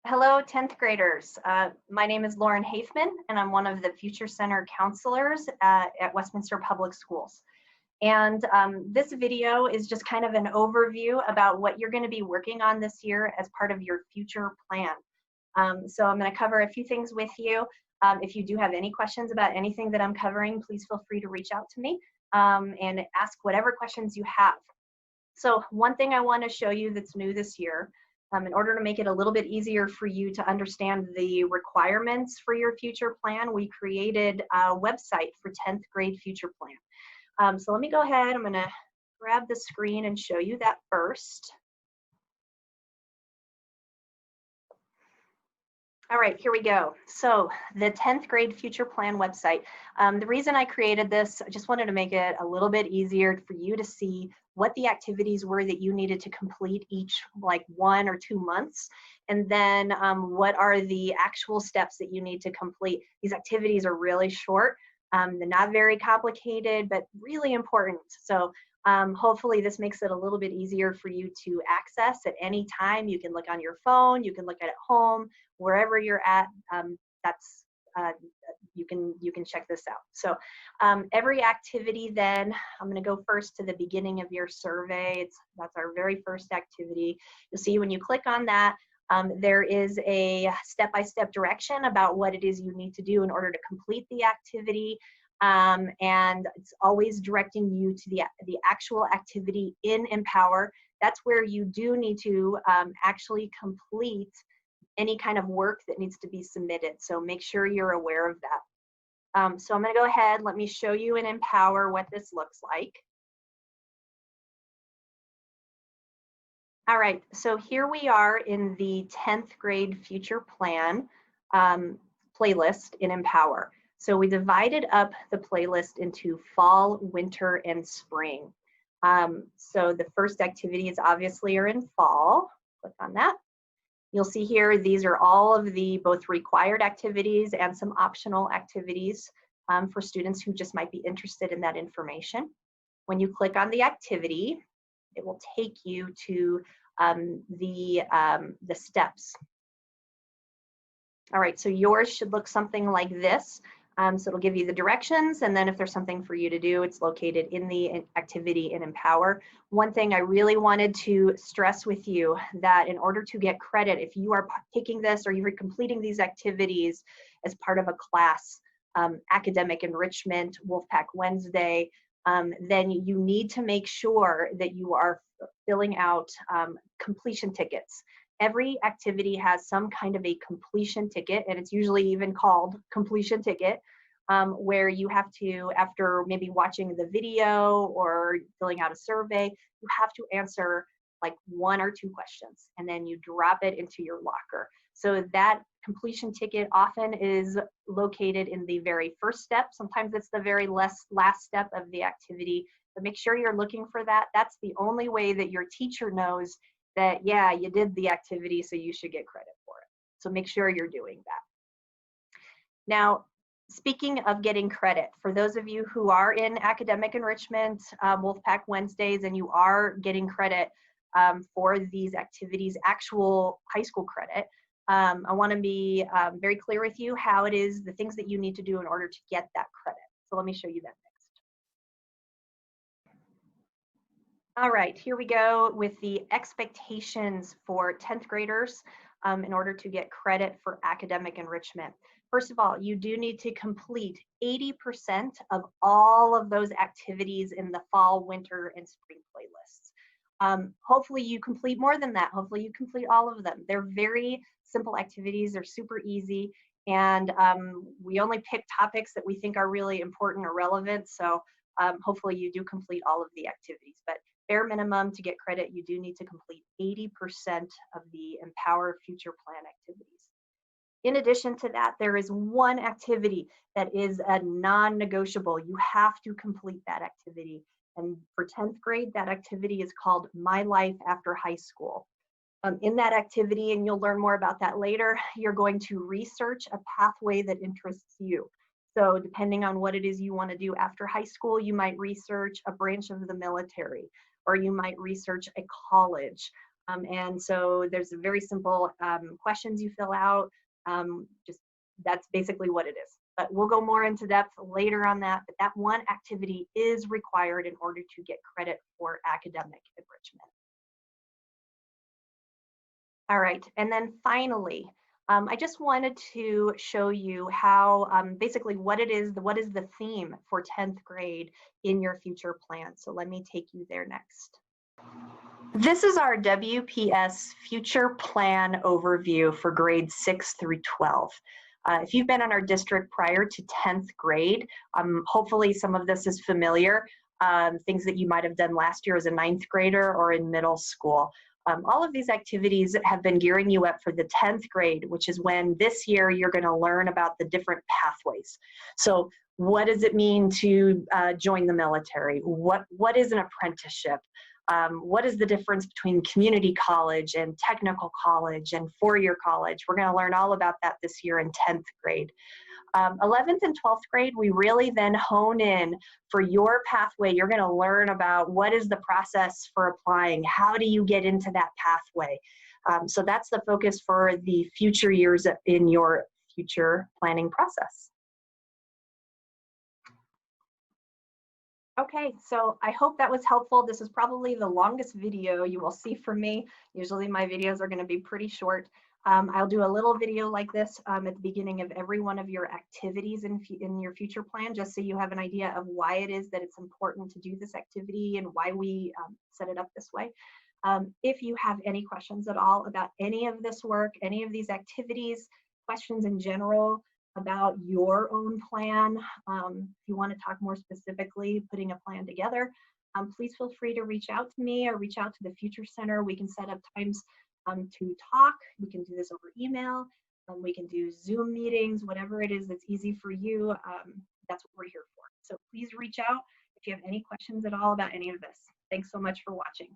Hello, 10th graders. My name is Lauren Hafman, and I'm one of the Future Center counselors at Westminster Public Schools. And this video is just kind of an overview about what you're going to be working on this year as part of your future plan. So I'm going to cover a few things with you. If you do have any questions about anything that I'm covering, please feel free to reach out to me and ask whatever questions you have. So one thing I want to show you that's new this year, in order to make it a little bit easier for you to understand the requirements for your future plan, we created a website for 10th grade future plan. So let me go ahead, I'm going to grab the screen and show you that first. All right, here we go. So the 10th grade future plan website. The reason I created this, I just wanted to make it a little bit easier for you to see what the activities were that you needed to complete each like 1 or 2 months. And then what are the actual steps that you need to complete. These activities are really short. They're not very complicated, but really important. So hopefully this makes it a little bit easier for you to access at any time. You can look on your phone, you can look at it at home, wherever you're at. You can check this out. So every activity then, I'm going to go first to the beginning of your survey. That's our very first activity. You'll see when you click on that, there is a step-by-step direction about what it is you need to do in order to complete the activity. And it's always directing you to the actual activity in Empower. That's where you do need to actually complete any kind of work that needs to be submitted. So make sure you're aware of that. So I'm going to go ahead, let me show you in Empower what this looks like. All right, so here we are in the 10th grade future plan playlist in Empower. So we divided up the playlist into fall, winter, and spring. So the first activities obviously are in fall. Click on that. You'll see here, these are all of the both required activities and some optional activities for students who just might be interested in that information. When you click on the activity, it will take you to the steps. All right, so yours should look something like this. So it'll give you the directions, and then if there's something for you to do, it's located in the activity in Empower. One thing I really wanted to stress with you, that in order to get credit, if you are taking this or you're completing these activities as part of a class, academic enrichment, Wolfpack Wednesday, then you need to make sure that you are filling out completion tickets. Every activity has some kind of a completion ticket, and it's usually even called completion ticket, where you have to, after maybe watching the video or filling out a survey, you have to answer like 1 or 2 questions, and then you drop it into your locker. So that completion ticket often is located in the very first step. Sometimes it's the very last step of the activity, but make sure you're looking for that. That's the only way that your teacher knows that, yeah, you did the activity, so you should get credit for it. So make sure you're doing that. Now, speaking of getting credit, for those of you who are in academic enrichment, Wolfpack Wednesdays, and you are getting credit for these activities, actual high school credit, I want to be very clear with you how it is, the things that you need to do in order to get that credit. So let me show you that next. All right, here we go with the expectations for 10th graders in order to get credit for academic enrichment. First of all, you do need to complete 80% of all of those activities in the fall, winter, and spring playlists. Hopefully you complete more than that. Hopefully you complete all of them. They're very simple activities. They're super easy. And we only pick topics that we think are really important or relevant. So hopefully you do complete all of the activities. But bare minimum to get credit, you do need to complete 80% of the Empower Future Plan activities. In addition to that, there is one activity that is a non-negotiable. You have to complete that activity. And for 10th grade, that activity is called My Life After High School. In that activity, and you'll learn more about that later, you're going to research a pathway that interests you. So depending on what it is you want to do after high school, you might research a branch of the military, or you might research a college. And so there's a very simple questions you fill out. Just that's basically what it is. But we'll go more into depth later on that. But that one activity is required in order to get credit for academic enrichment. All right, and then finally, I just wanted to show you how basically what is the theme for 10th grade in your future plan. So let me take you there next. This is our WPS future plan overview for grades 6 through 12. If you've been in our district prior to 10th grade, hopefully some of this is familiar, things that you might have done last year as a 9th grader or in middle school. All of these activities have been gearing you up for the 10th grade, which is when this year you're going to learn about the different pathways. So what does it mean to join the military? What is an apprenticeship? What is the difference between community college and technical college and four-year college? We're going to learn all about that this year in 10th grade. 11th and 12th grade, we really then hone in for your pathway. You're going to learn about what is the process for applying, how do you get into that pathway. So that's the focus for the future years in your future planning process. Okay, so I hope that was helpful. This is probably the longest video you will see from me. Usually my videos are going to be pretty short. I'll do a little video like this at the beginning of every one of your activities in your future plan, just so you have an idea of why it is that it's important to do this activity and why we set it up this way. If you have any questions at all about any of this work, any of these activities, questions in general about your own plan, if you want to talk more specifically, putting a plan together, please feel free to reach out to me or reach out to the Future Center. We can set up times to talk. We can do this over email. We can do Zoom meetings, whatever it is that's easy for you. That's what we're here for. So please reach out if you have any questions at all about any of this. Thanks so much for watching.